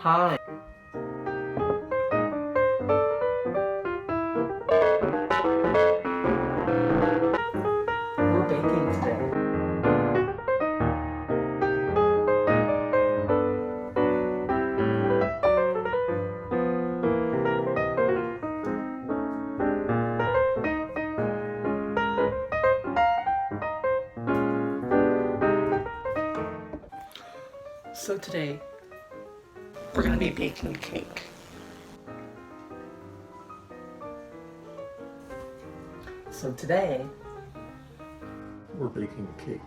Hi. We're baking today. So today, we're gonna be baking a cake. So today, We're baking a cake.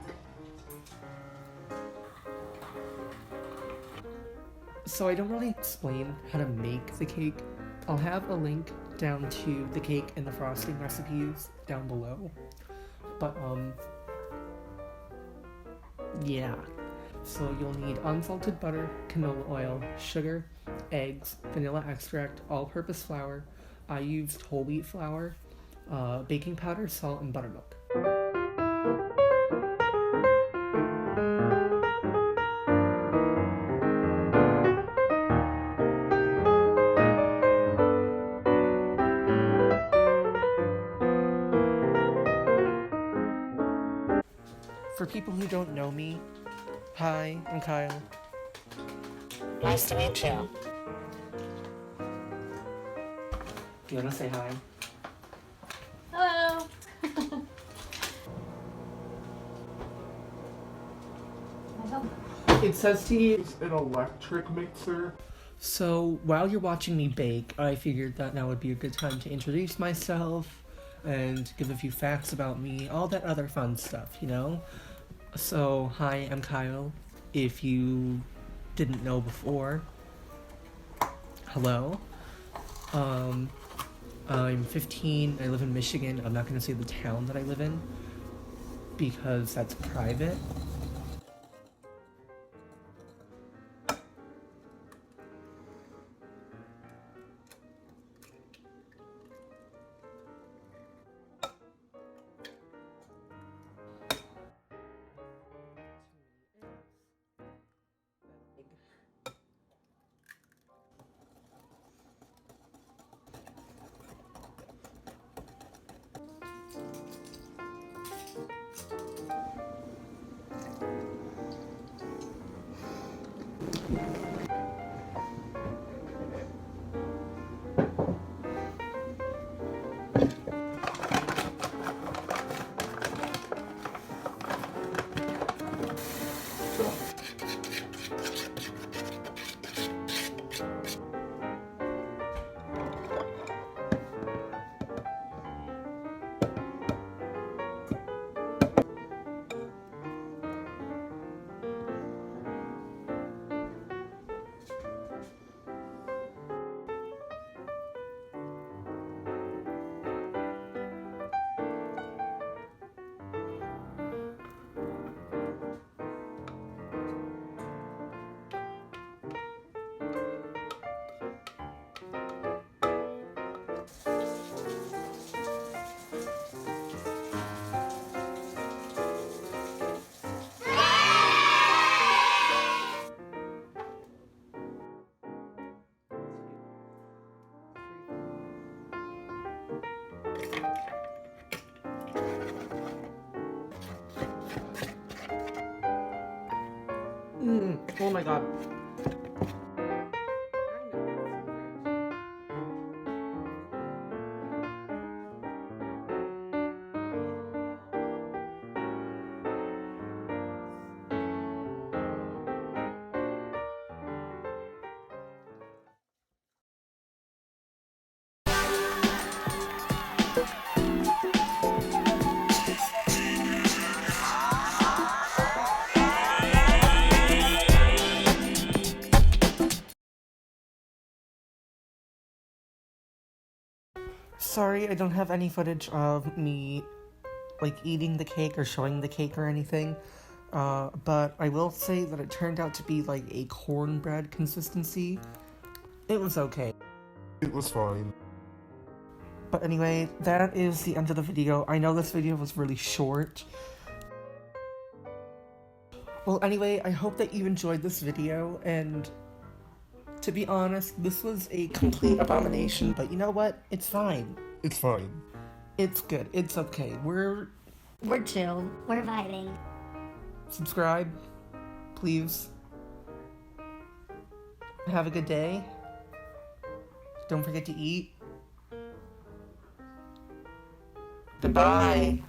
so I don't really explain how to make the cake. I'll have a link down to the cake and the frosting recipes down below. But, yeah. So you'll need unsalted butter, canola oil, sugar, eggs, vanilla extract, all-purpose flour. I used whole wheat flour, baking powder, salt, and buttermilk. For people who don't know me, hi, I'm Kyle. Nice to meet you. Do you want to say hi? Hello. It says to you. It's an electric mixer. So while you're watching me bake, I figured that now would be a good time to introduce myself and give a few facts about me, all that other fun stuff, you know? So, hi, I'm Kyle. If you didn't know before, hello. I'm 15, I live in Michigan. I'm not going to say the town that I live in because that's private. Oh my god. Sorry, I don't have any footage of me, like, eating the cake or showing the cake or anything. But I will say that it turned out to be, like, a cornbread consistency. It was okay. It was fine. But anyway, that is the end of the video. I know this video was really short. Well, anyway, I hope that you enjoyed this video, and To be honest, this was a complete abomination, but you know what? It's fine. It's fine. It's good. It's okay. We're chill. We're vibing. subscribe, please. Have a good day. Don't forget to eat. Goodbye.